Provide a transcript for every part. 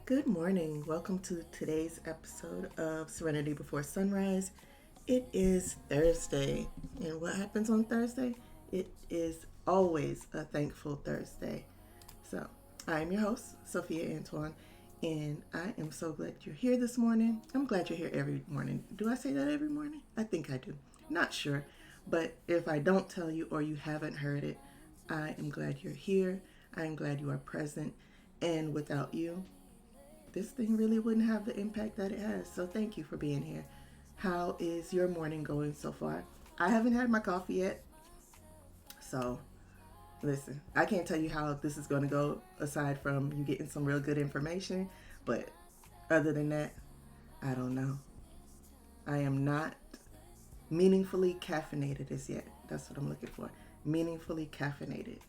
Good morning. Welcome to today's episode of Serenity Before Sunrise. It is Thursday, and what happens on Thursday? It is always a thankful Thursday. So, I am your host, Sophia Antoine, and I am so glad you're here this morning. I'm glad you're here every morning. Do I say that every morning? I think I do. Not sure, but if I don't tell you or you haven't heard it, I am glad you're here. I am glad you are present, and without you, this thing really wouldn't have the impact that it has. So thank you for being here. How is your morning going so far? I haven't had my coffee yet. So listen, I can't tell you how this is going to go aside from you getting some real good information. But other than that, I don't know. I am not meaningfully caffeinated as yet. That's what I'm looking for. Meaningfully caffeinated.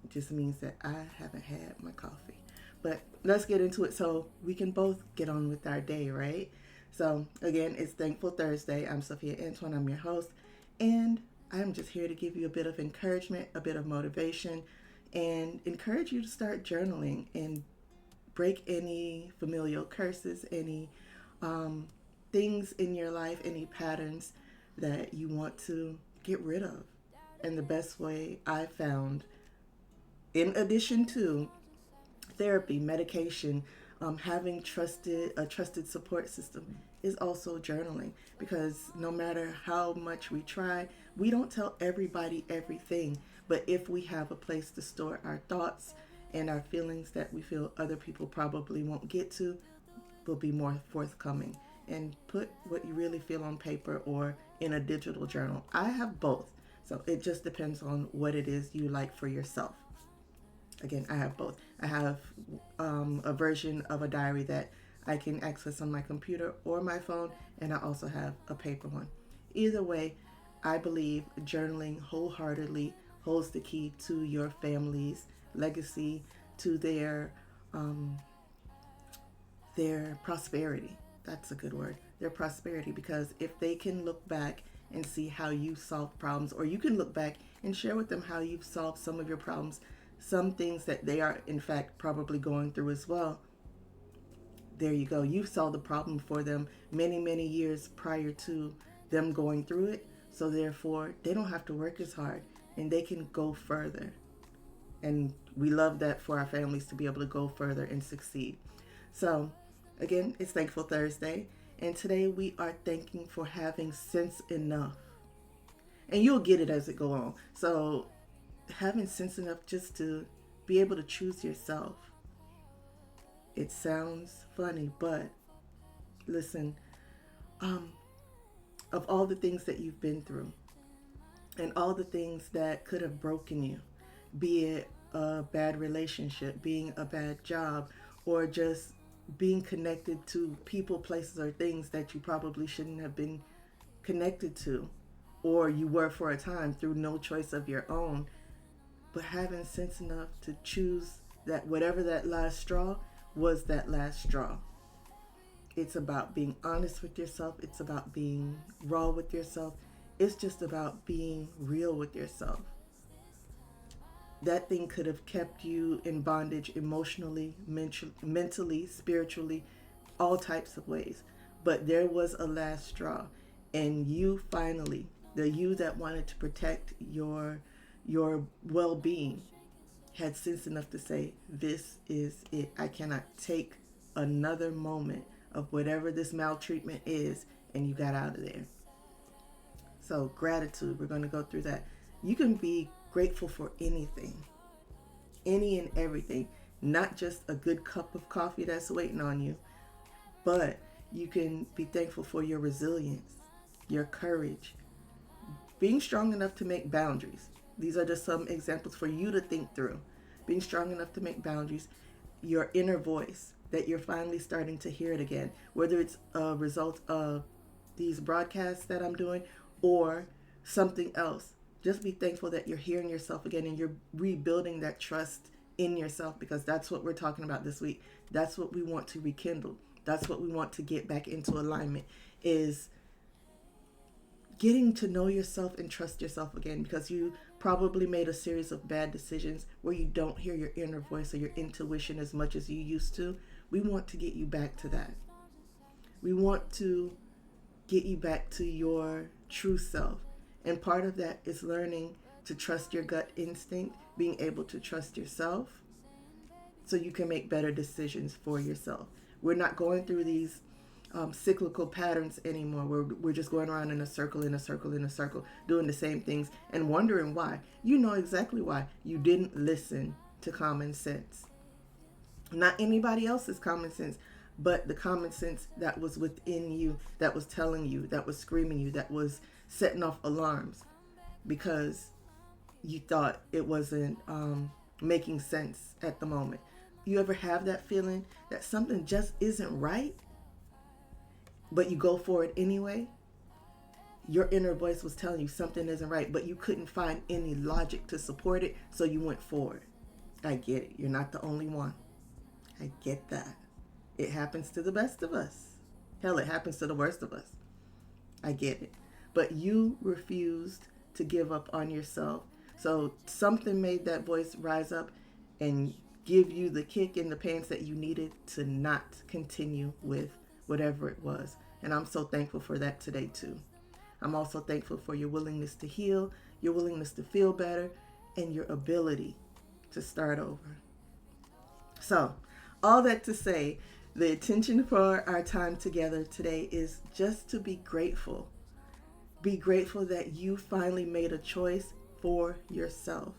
It just means that I haven't had my coffee. But let's get into it so we can both get on with our day, right? So, again, it's Thankful Thursday. I'm Sophia Antoine, I'm your host, and I'm just here to give you a bit of encouragement, a bit of motivation, and encourage you to start journaling and break any familial curses, any things in your life, any patterns that you want to get rid of. And the best way I found, in addition to therapy, medication, having a trusted support system is also journaling, because no matter how much we try, we don't tell everybody everything. But if we have a place to store our thoughts and our feelings that we feel other people probably won't get to, we'll be more forthcoming and put what you really feel on paper or in a digital journal. I have both, so it just depends on what it is you like for yourself. Again, I have both. I have a version of a diary that I can access on my computer or my phone, and I also have a paper one. Either way, I believe journaling wholeheartedly holds the key to your family's legacy, to their prosperity. That's a good word. Their prosperity, because if they can look back and see how you solve problems, or you can look back and share with them how you've solved some of your problems, some things that they are in fact probably going through as well. There you go. You solved the problem for them many, many years prior to them going through it. So therefore, they don't have to work as hard and they can go further. And we love that for our families to be able to go further and succeed. So again, it's Thankful Thursday. And today we are thanking for having sense enough. And you'll get it as it go on. So having sense enough just to be able to choose yourself. It sounds funny, but listen, of all the things that you've been through and all the things that could have broken you, be it a bad relationship, being a bad job, or just being connected to people, places, or things that you probably shouldn't have been connected to, or you were for a time through no choice of your own, but having sense enough to choose that whatever that last straw was, that last straw. It's about being honest with yourself. It's about being raw with yourself. It's just about being real with yourself. That thing could have kept you in bondage emotionally, mentally, spiritually, all types of ways. But there was a last straw. And you finally, the you that wanted to protect your well-being, had sense enough to say, this is it. I cannot take another moment of whatever this maltreatment is, and you got out of there. So gratitude, we're going to go through that. You can be grateful for anything, any and everything, not just a good cup of coffee that's waiting on you, but you can be thankful for your resilience, your courage, being strong enough to make boundaries. These are just some examples for you to think through. Being strong enough to make boundaries, your inner voice, that you're finally starting to hear it again, whether it's a result of these broadcasts that I'm doing or something else. Just be thankful that you're hearing yourself again and you're rebuilding that trust in yourself, because that's what we're talking about this week. That's what we want to rekindle. That's what we want to get back into alignment, is getting to know yourself and trust yourself again, because you probably made a series of bad decisions where you don't hear your inner voice or your intuition as much as you used to, We want to get you back to that. We want to get you back to your true self. And part of that is learning to trust your gut instinct, being able to trust yourself so you can make better decisions for yourself. We're not going through these cyclical patterns anymore. We're just going around in a circle, in a circle, in a circle, doing the same things and wondering why. You know exactly why. You didn't listen to common sense. Not anybody else's common sense, but the common sense that was within you, that was telling you, that was screaming you, that was setting off alarms because you thought it wasn't making sense at the moment. You ever have that feeling that something just isn't right, but you go for it anyway? Your inner voice was telling you something isn't right, but you couldn't find any logic to support it, so you went forward. I get it. You're not the only one. I get that. It happens to the best of us. Hell, it happens to the worst of us. I get it. But you refused to give up on yourself. So something made that voice rise up and give you the kick in the pants that you needed to not continue with whatever it was. And I'm so thankful for that today too. I'm also thankful for your willingness to heal, your willingness to feel better, and your ability to start over. So, all that to say, the intention for our time together today is just to be grateful. Be grateful that you finally made a choice for yourself.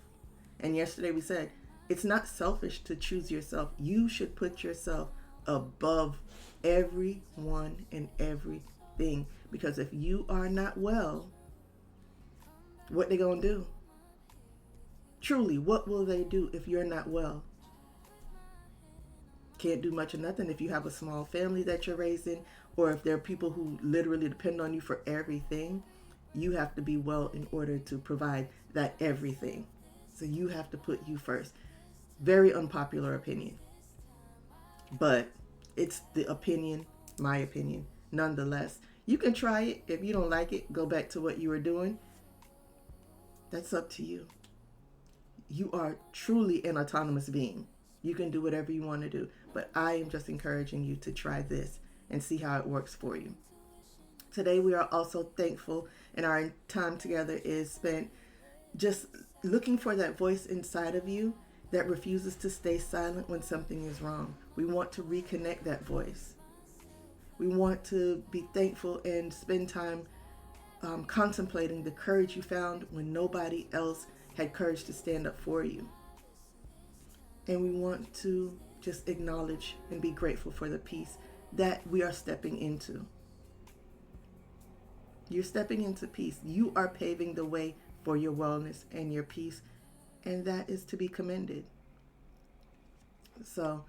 And yesterday we said, it's not selfish to choose yourself. You should put yourself above everyone and everything. Because if you are not well, what they gonna do? Truly, what will they do if you're not well? Can't do much of nothing if you have a small family that you're raising, or if there are people who literally depend on you for everything. You have to be well in order to provide that everything. So you have to put you first. Very unpopular opinion. But it's the opinion, my opinion, nonetheless. You can try it. If you don't like it, go back to what you were doing. That's up to you. You are truly an autonomous being. You can do whatever you want to do. But I am just encouraging you to try this and see how it works for you. Today we are also thankful, and our time together is spent just looking for that voice inside of you that refuses to stay silent when something is wrong. We want to reconnect that voice. We want to be thankful and spend time contemplating the courage you found when nobody else had courage to stand up for you. And we want to just acknowledge and be grateful for the peace that we are stepping into. You're stepping into peace. You are paving the way for your wellness and your peace, and that is to be commended. So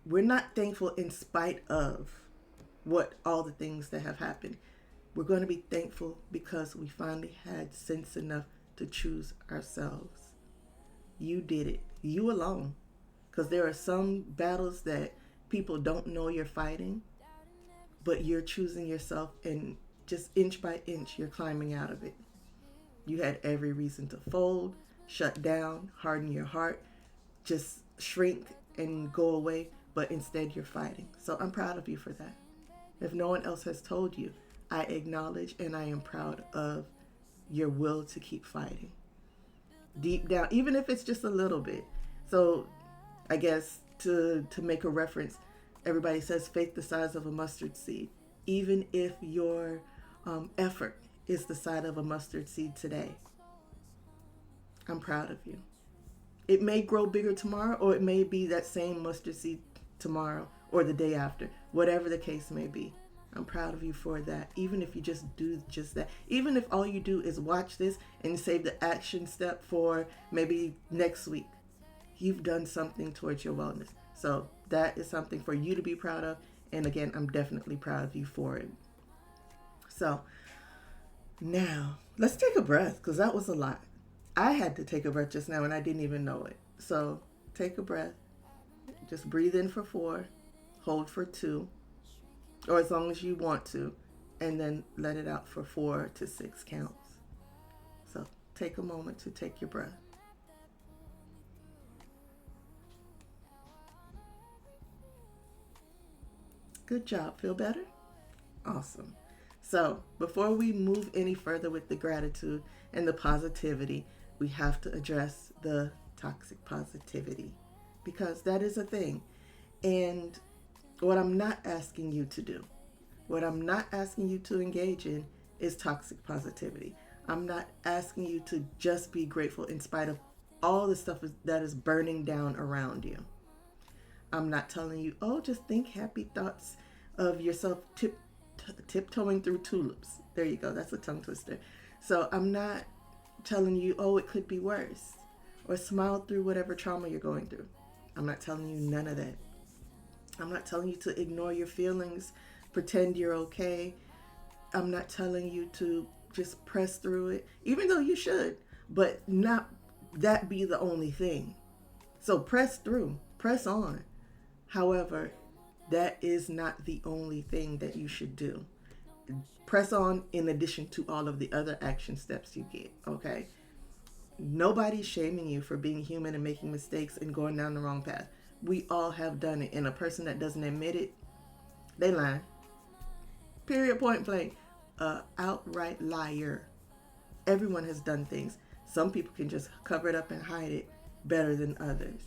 we're not thankful in spite of what all the things that have happened. We're going to be thankful because we finally had sense enough to choose ourselves. You did it. You alone. Because there are some battles that people don't know you're fighting, but you're choosing yourself, and just inch by inch, you're climbing out of it. You had every reason to fold, shut down, harden your heart, just shrink and go away, but instead you're fighting. So I'm proud of you for that. If no one else has told you, I acknowledge and I am proud of your will to keep fighting. Deep down, even if it's just a little bit. So I guess to make a reference, everybody says faith the size of a mustard seed. Even if your effort is the size of a mustard seed today, I'm proud of you. It may grow bigger tomorrow, or it may be that same mustard seed tomorrow or the day after, whatever the case may be. I'm proud of you for that. Even if you just do just that. Even if all you do is watch this and save the action step for maybe next week. You've done something towards your wellness. So that is something for you to be proud of. And again, I'm definitely proud of you for it. So now let's take a breath, because that was a lot. I had to take a breath just now and I didn't even know it. So take a breath. Just breathe in for 4, hold for 2, or as long as you want to, and then let it out for 4 to 6 counts. So take a moment to take your breath. Good job. Feel better? Awesome. So, before we move any further with the gratitude and the positivity, we have to address the toxic positivity because that is a thing. And what I'm not asking you to do, what I'm not asking you to engage in is toxic positivity. I'm not asking you to just be grateful in spite of all the stuff that is burning down around you. I'm not telling you, oh, just think happy thoughts of yourself tiptoeing through tulips. There you go. That's a tongue twister. So I'm not telling you, oh, it could be worse, or smile through whatever trauma you're going through. I'm not telling you none of that. I'm not telling you to ignore your feelings, pretend you're okay. I'm not telling you to just press through it, even though you should, but not that be the only thing. So press through, press on. However, that is not the only thing that you should do. Press on in addition to all of the other action steps you get, okay? Nobody's shaming you for being human and making mistakes and going down the wrong path. We all have done it, and a person that doesn't admit it, they lying. Period, point blank. Outright liar. Everyone has done things. Some people can just cover it up and hide it better than others.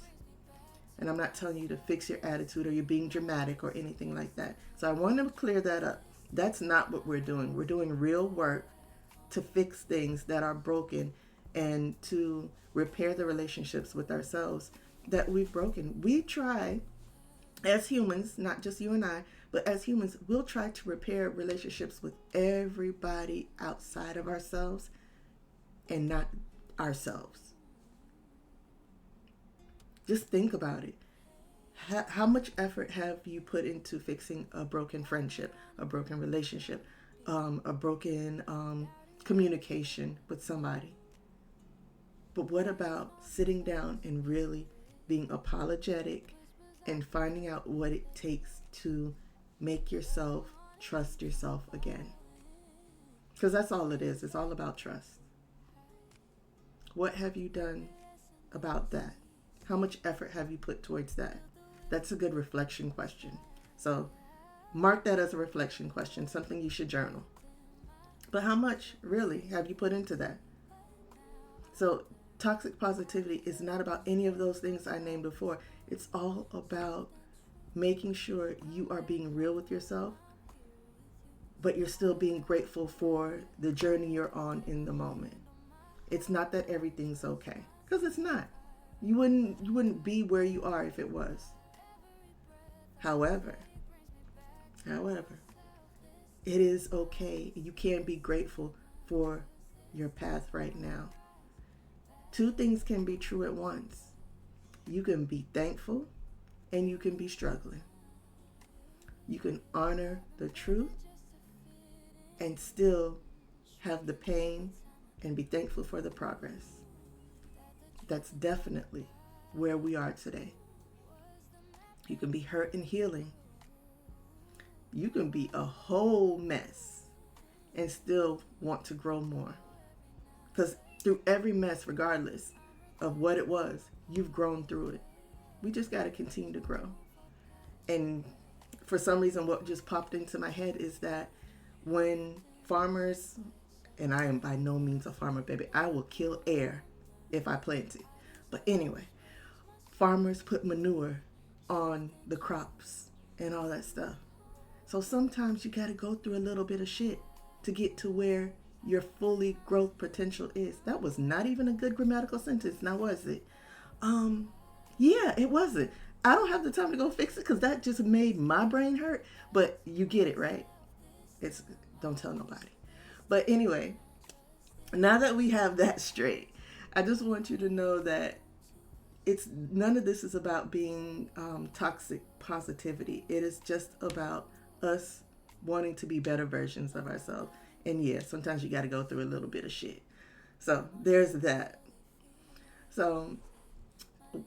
And I'm not telling you to fix your attitude or you're being dramatic or anything like that. So I want to clear that up. That's not what we're doing. We're doing real work to fix things that are broken and to repair the relationships with ourselves that we've broken. We try, as humans, not just you and I, but as humans, we'll try to repair relationships with everybody outside of ourselves and not ourselves. Just think about it. How much effort have you put into fixing a broken friendship, a broken relationship, a broken communication with somebody? But what about sitting down and really being apologetic and finding out what it takes to make yourself trust yourself again? Because that's all it is. It's all about trust. What have you done about that? How much effort have you put towards that? That's a good reflection question. So mark that as a reflection question, something you should journal. But how much really have you put into that? So toxic positivity is not about any of those things I named before. It's all about making sure you are being real with yourself, but you're still being grateful for the journey you're on in the moment. It's not that everything's okay, because it's not. You wouldn't be where you are if it was. However, it is okay. You can be grateful for your path right now. Two things can be true at once. You can be thankful and you can be struggling. You can honor the truth and still have the pain and be thankful for the progress. That's definitely where we are today. You can be hurt and healing. You can be a whole mess and still want to grow more. Because through every mess, regardless of what it was, you've grown through it. We just got to continue to grow. And for some reason, what just popped into my head is that when farmers, and I am by no means a farmer, baby, I will kill air if I plant it. But anyway, farmers put manure on the crops and all that stuff. So sometimes you got to go through a little bit of shit to get to where your fully growth potential is. That was not even a good grammatical sentence, now was it? Yeah, it wasn't. I don't have the time to go fix it because that just made my brain hurt. But you get it, right? Don't tell nobody. But anyway, now that we have that straight, I just want you to know that none of this is about being toxic positivity. It is just about us wanting to be better versions of ourselves. And yeah, sometimes you got to go through a little bit of shit. So there's that. So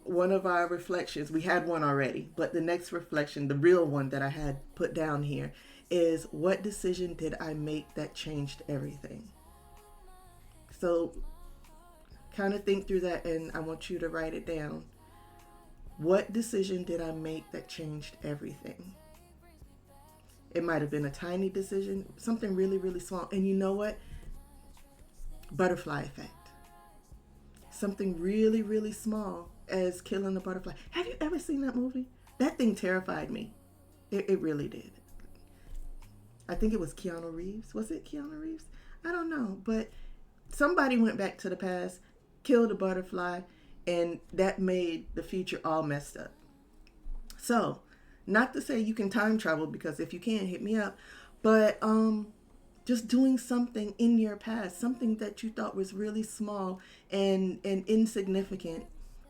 one of our reflections, we had one already, but the next reflection, the real one that I had put down here is, what decision did I make that changed everything? So kind of think through that, and I want you to write it down. What decision did I make that changed everything? It might have been a tiny decision, something really, really small. And you know what? Butterfly effect. Something really, really small as killing a butterfly. Have you ever seen that movie? That thing terrified me. It really did. I think it was Keanu Reeves. Was it Keanu Reeves? I don't know. But somebody went back to the past, killed a butterfly, and that made the future all messed up. So, not to say you can time travel, because if you can, hit me up. But just doing something in your past, something that you thought was really small and insignificant,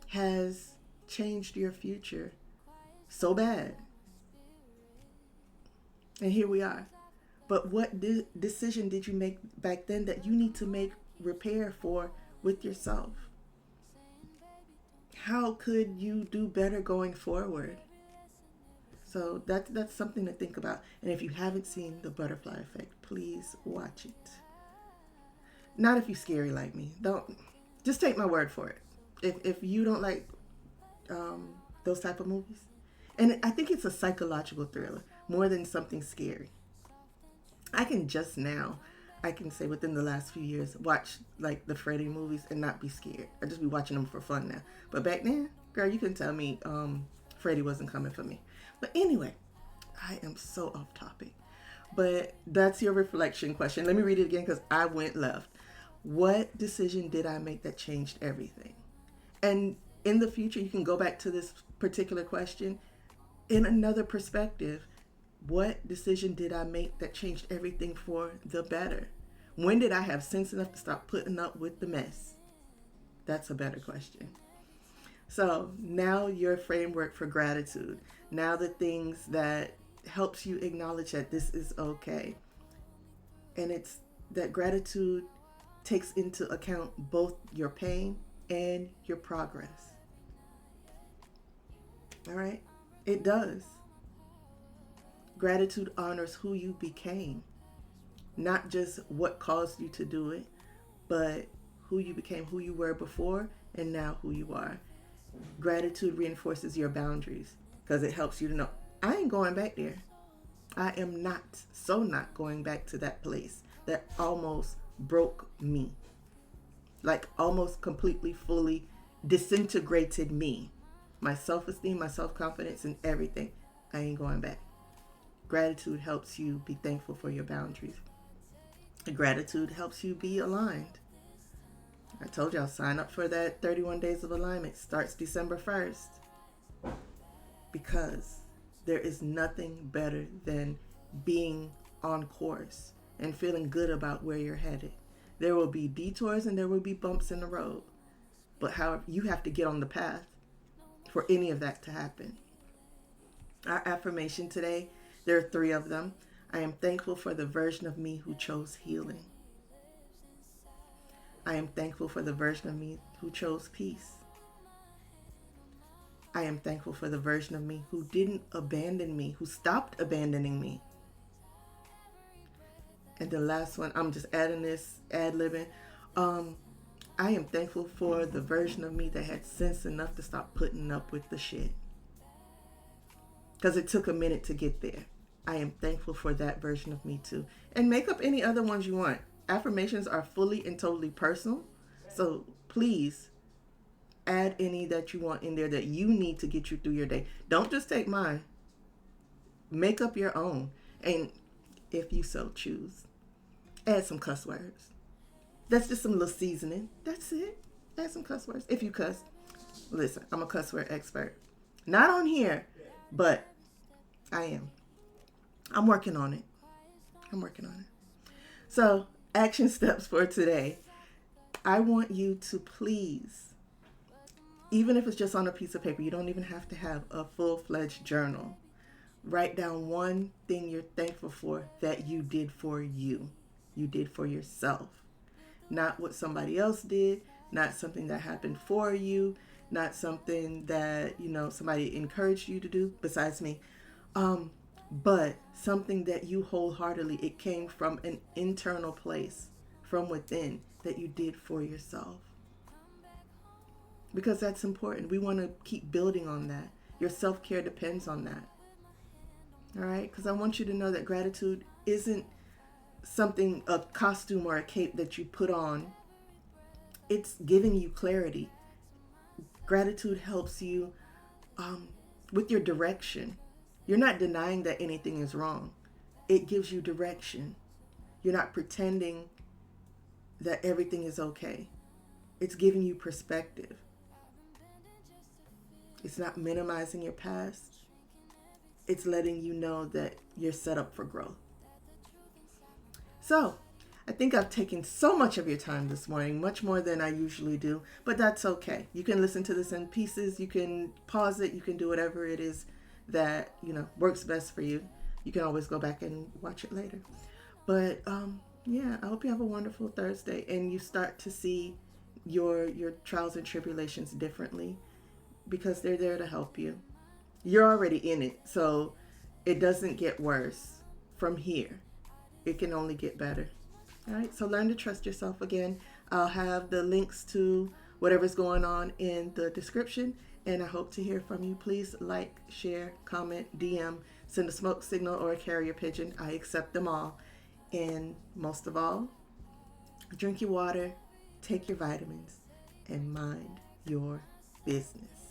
has changed your future so bad. And here we are. But what decision did you make back then that you need to make repair for with yourself? How could you do better going forward? So that's something to think about. And if you haven't seen The Butterfly Effect, please watch it. Not if you're scary like me. Don't just take my word for it. If you don't like those type of movies, and I think it's a psychological thriller more than something scary. I can say within the last few years, watch like the Freddy movies and not be scared. I just be watching them for fun now. But back then, girl, you can tell me Freddy wasn't coming for me. But anyway, I am so off topic. But that's your reflection question. Let me read it again because I went left. What decision did I make that changed everything? And in the future, you can go back to this particular question in another perspective. What decision did I make that changed everything for the better? When did I have sense enough to stop putting up with the mess? That's a better question. So now your framework for gratitude. Now the things that helps you acknowledge that this is okay. And it's that gratitude takes into account both your pain and your progress. All right? It does. Gratitude honors who you became, not just what caused you to do it, but who you became, who you were before, and now who you are. Gratitude reinforces your boundaries because it helps you to know, I ain't going back there. I am not going back to that place that almost broke me, like almost completely, fully disintegrated me, my self-esteem, my self-confidence, and everything. I ain't going back. Gratitude helps you be thankful for your boundaries. Gratitude helps you be aligned. I told y'all, sign up for that 31 days of alignment. Starts December 1st. Because there is nothing better than being on course and feeling good about where you're headed. There will be detours and there will be bumps in the road. But however, you have to get on the path for any of that to happen. Our affirmation today, there are 3 of them. I am thankful for the version of me who chose healing. I am thankful for the version of me who chose peace. I am thankful for the version of me who didn't abandon me, who stopped abandoning me. And the last one, I'm just adding this, ad-libbing. I am thankful for the version of me that had sense enough to stop putting up with the shit. Because it took a minute to get there. I am thankful for that version of me too. And make up any other ones you want. Affirmations are fully and totally personal. So please add any that you want in there that you need to get you through your day. Don't just take mine. Make up your own. And if you so choose, add some cuss words. That's just some little seasoning. That's it. Add some cuss words. If you cuss, listen, I'm a cuss word expert. Not on here, but I am. I'm working on it. So, action steps for today. I want you to please, even if it's just on a piece of paper, you don't even have to have a full-fledged journal. Write down one thing you're thankful for that you did for you. You did for yourself. Not what somebody else did, not something that happened for you, not something that, somebody encouraged you to do besides me. But something that you wholeheartedly, it came from an internal place, from within, that you did for yourself. Because that's important. We want to keep building on that. Your self-care depends on that. All right, because I want you to know that gratitude isn't something, a costume or a cape that you put on. It's giving you clarity. Gratitude helps you um, with your direction. You're not denying that anything is wrong. It gives you direction. You're not pretending that everything is okay. It's giving you perspective. It's not minimizing your past. It's letting you know that you're set up for growth. So, I think I've taken so much of your time this morning, much more than I usually do, but that's okay. You can listen to this in pieces, you can pause it, you can do whatever it is that, works best for you. You can always go back and watch it later. But yeah, I hope you have a wonderful Thursday and you start to see your trials and tribulations differently because they're there to help you. You're already in it, so it doesn't get worse from here. It can only get better. All right, so learn to trust yourself again. I'll have the links to whatever's going on in the description, and I hope to hear from you. Please like, share, comment, DM, send a smoke signal or a carrier pigeon. I accept them all. And most of all, drink your water, take your vitamins, and mind your business.